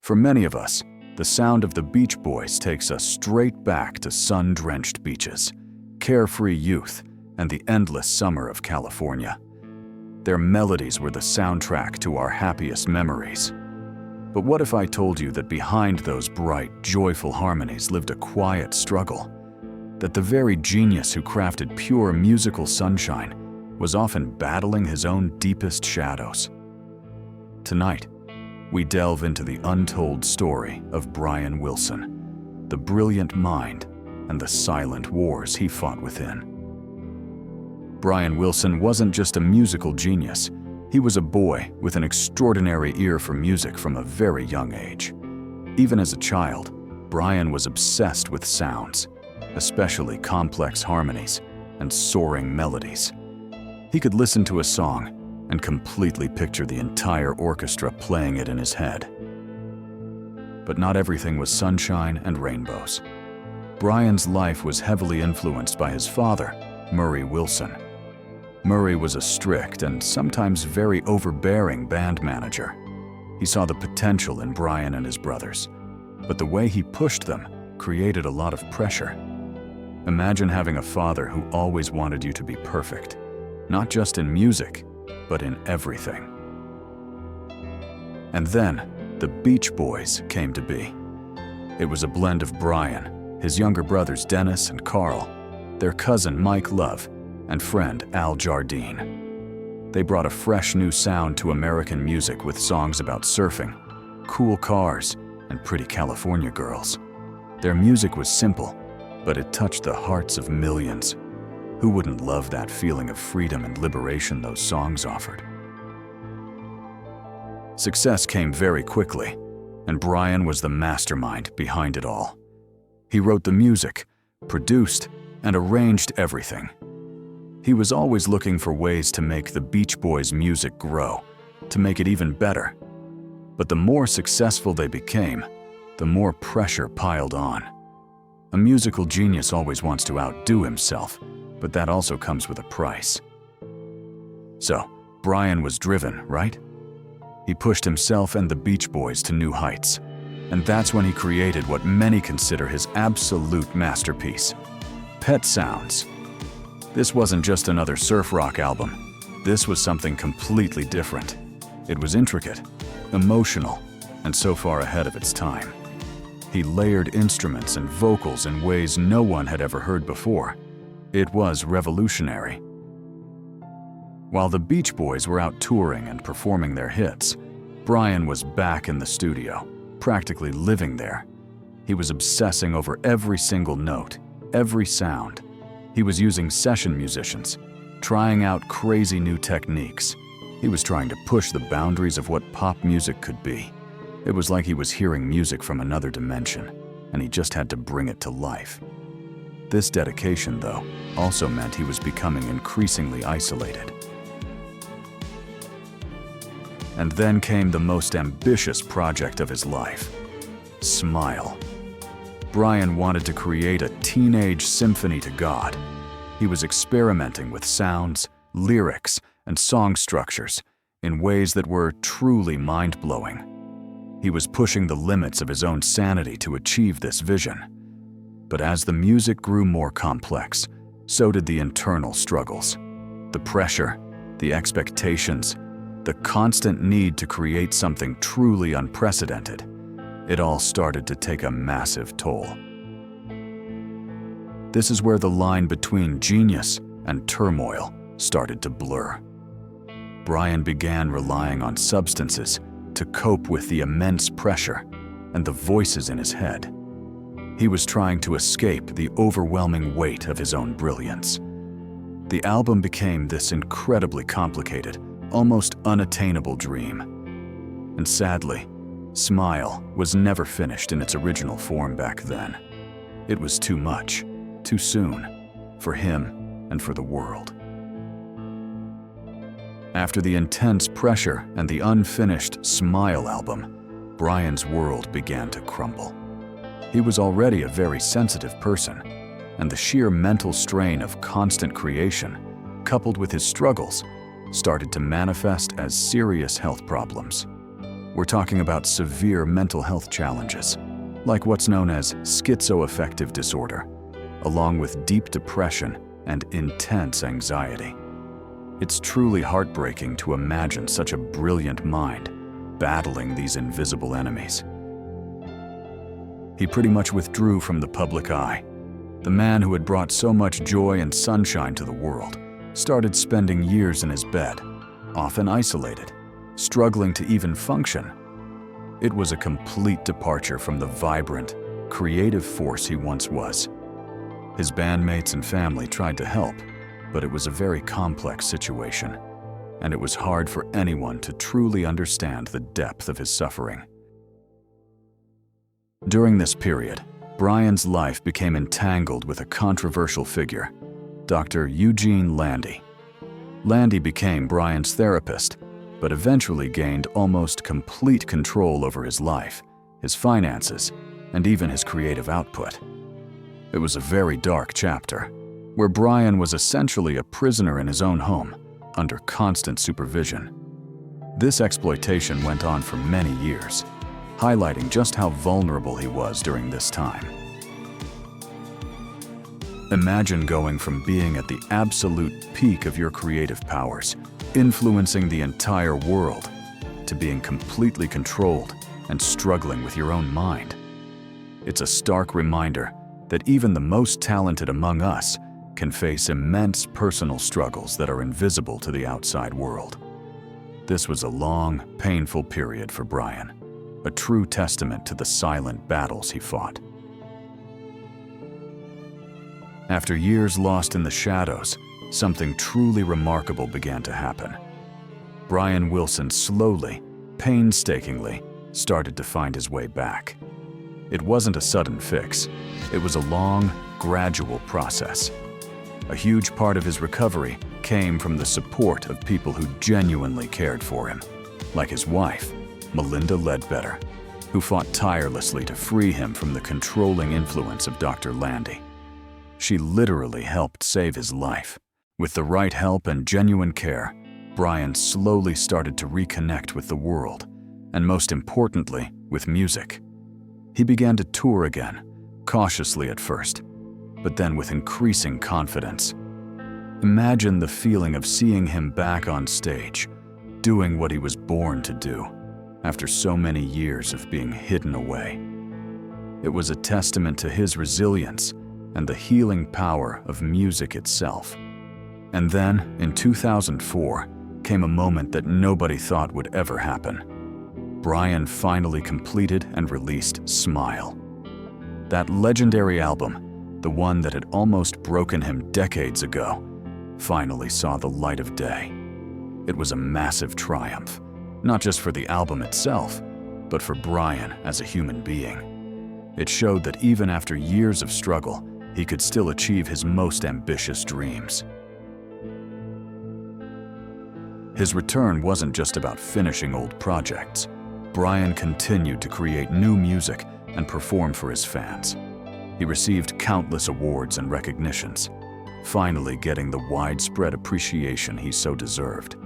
For many of us, the sound of the Beach Boys takes us straight back to sun-drenched beaches, carefree youth, and the endless summer of California. Their melodies were the soundtrack to our happiest memories. But what if I told you that behind those bright, joyful harmonies lived a quiet struggle? That the very genius who crafted pure musical sunshine was often battling his own deepest shadows. Tonight, we delve into the untold story of Brian Wilson, the brilliant mind and the silent wars he fought within. Brian Wilson wasn't just a musical genius. He was a boy with an extraordinary ear for music from a very young age. Even as a child, Brian was obsessed with sounds, especially complex harmonies and soaring melodies. He could listen to a song and completely picture the entire orchestra playing it in his head. But not everything was sunshine and rainbows. Brian's life was heavily influenced by his father, Murray Wilson. Murray was a strict and sometimes very overbearing band manager. He saw the potential in Brian and his brothers, but the way he pushed them created a lot of pressure. Imagine having a father who always wanted you to be perfect, not just in music, but in everything. And then, the Beach Boys came to be. It was a blend of Brian, his younger brothers Dennis and Carl, their cousin Mike Love, and friend Al Jardine. They brought a fresh new sound to American music with songs about surfing, cool cars, and pretty California girls. Their music was simple, but it touched the hearts of millions. Who wouldn't love that feeling of freedom and liberation those songs offered? Success came very quickly, and Brian was the mastermind behind it all. He wrote the music, produced, and arranged everything. He was always looking for ways to make the Beach Boys' music grow, to make it even better. But the more successful they became, the more pressure piled on. A musical genius always wants to outdo himself, but that also comes with a price. So, Brian was driven, right? He pushed himself and the Beach Boys to new heights. And that's when he created what many consider his absolute masterpiece, Pet Sounds. This wasn't just another surf rock album. This was something completely different. It was intricate, emotional, and so far ahead of its time. He layered instruments and vocals in ways no one had ever heard before. It was revolutionary. While the Beach Boys were out touring and performing their hits, Brian was back in the studio, practically living there. He was obsessing over every single note, every sound. He was using session musicians, trying out crazy new techniques. He was trying to push the boundaries of what pop music could be. It was like he was hearing music from another dimension, and he just had to bring it to life. This dedication, though, also meant he was becoming increasingly isolated. And then came the most ambitious project of his life, Smile. Brian wanted to create a teenage symphony to God. He was experimenting with sounds, lyrics, and song structures in ways that were truly mind-blowing. He was pushing the limits of his own sanity to achieve this vision. But as the music grew more complex, so did the internal struggles. The pressure, the expectations, the constant need to create something truly unprecedented. It all started to take a massive toll. This is where the line between genius and turmoil started to blur. Brian began relying on substances to cope with the immense pressure and the voices in his head. He was trying to escape the overwhelming weight of his own brilliance. The album became this incredibly complicated, almost unattainable dream. And sadly, Smile was never finished in its original form back then. It was too much, too soon, for him and for the world. After the intense pressure and the unfinished Smile album, Brian's world began to crumble. He was already a very sensitive person, and the sheer mental strain of constant creation, coupled with his struggles, started to manifest as serious health problems. We're talking about severe mental health challenges, like what's known as schizoaffective disorder, along with deep depression and intense anxiety. It's truly heartbreaking to imagine such a brilliant mind battling these invisible enemies. He pretty much withdrew from the public eye. The man who had brought so much joy and sunshine to the world started spending years in his bed, often isolated, struggling to even function. It was a complete departure from the vibrant, creative force he once was. His bandmates and family tried to help, but it was a very complex situation, and it was hard for anyone to truly understand the depth of his suffering. During this period, Brian's life became entangled with a controversial figure, Dr. Eugene Landy. Landy became Brian's therapist, but eventually gained almost complete control over his life, his finances, and even his creative output. It was a very dark chapter, where Brian was essentially a prisoner in his own home, under constant supervision. This exploitation went on for many years, highlighting just how vulnerable he was during this time. Imagine going from being at the absolute peak of your creative powers, influencing the entire world, to being completely controlled and struggling with your own mind. It's a stark reminder that even the most talented among us can face immense personal struggles that are invisible to the outside world. This was a long, painful period for Brian, a true testament to the silent battles he fought. After years lost in the shadows, something truly remarkable began to happen. Brian Wilson slowly, painstakingly, started to find his way back. It wasn't a sudden fix. It was a long, gradual process. A huge part of his recovery came from the support of people who genuinely cared for him, like his wife, Melinda Ledbetter, who fought tirelessly to free him from the controlling influence of Dr. Landy. She literally helped save his life. With the right help and genuine care, Brian slowly started to reconnect with the world, and most importantly, with music. He began to tour again, cautiously at first, but then with increasing confidence. Imagine the feeling of seeing him back on stage, doing what he was born to do, after so many years of being hidden away. It was a testament to his resilience and the healing power of music itself. And then, in 2004, came a moment that nobody thought would ever happen. Brian finally completed and released Smile. That legendary album, the one that had almost broken him decades ago, finally saw the light of day. It was a massive triumph, not just for the album itself, but for Brian as a human being. It showed that even after years of struggle, he could still achieve his most ambitious dreams. His return wasn't just about finishing old projects. Brian continued to create new music and perform for his fans. He received countless awards and recognitions, finally getting the widespread appreciation he so deserved,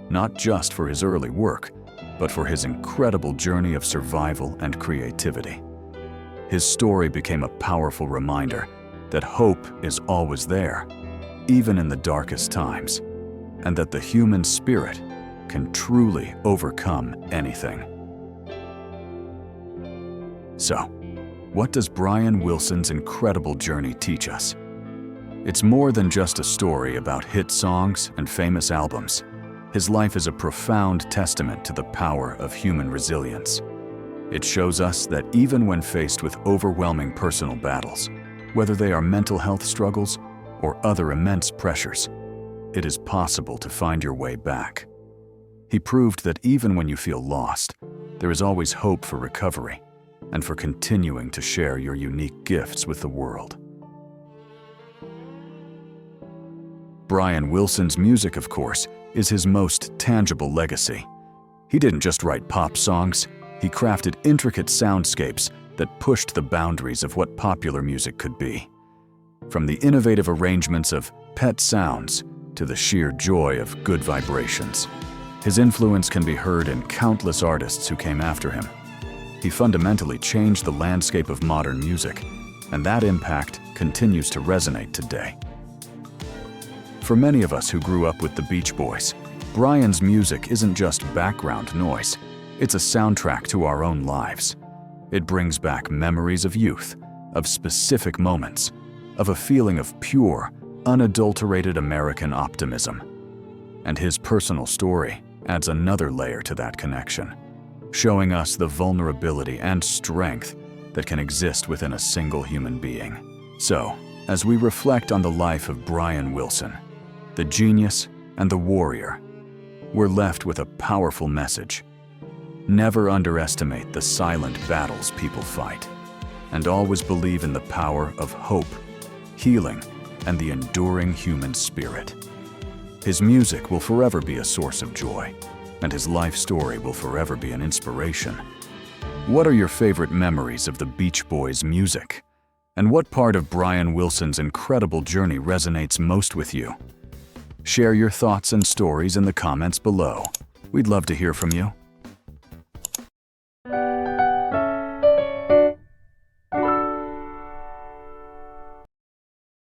not just for his early work, but for his incredible journey of survival and creativity. His story became a powerful reminder that hope is always there, even in the darkest times, and that the human spirit can truly overcome anything. So, what does Brian Wilson's incredible journey teach us? It's more than just a story about hit songs and famous albums. His life is a profound testament to the power of human resilience. It shows us that even when faced with overwhelming personal battles, whether they are mental health struggles or other immense pressures, it is possible to find your way back. He proved that even when you feel lost, there is always hope for recovery and for continuing to share your unique gifts with the world. Brian Wilson's music, of course, is his most tangible legacy. He didn't just write pop songs, he crafted intricate soundscapes that pushed the boundaries of what popular music could be. From the innovative arrangements of Pet Sounds to the sheer joy of Good Vibrations, His influence can be heard in countless artists who came after him. He fundamentally changed the landscape of modern music, and that impact continues to resonate today. For many of us who grew up with the Beach Boys, Brian's music isn't just background noise, it's a soundtrack to our own lives. It brings back memories of youth, of specific moments, of a feeling of pure, unadulterated American optimism. And his personal story adds another layer to that connection, showing us the vulnerability and strength that can exist within a single human being. So, as we reflect on the life of Brian Wilson, the genius and the warrior, we're left with a powerful message. Never underestimate the silent battles people fight, and always believe in the power of hope, healing, and the enduring human spirit. His music will forever be a source of joy, and his life story will forever be an inspiration. What are your favorite memories of the Beach Boys' music? And what part of Brian Wilson's incredible journey resonates most with you? Share your thoughts and stories in the comments below. We'd love to hear from you.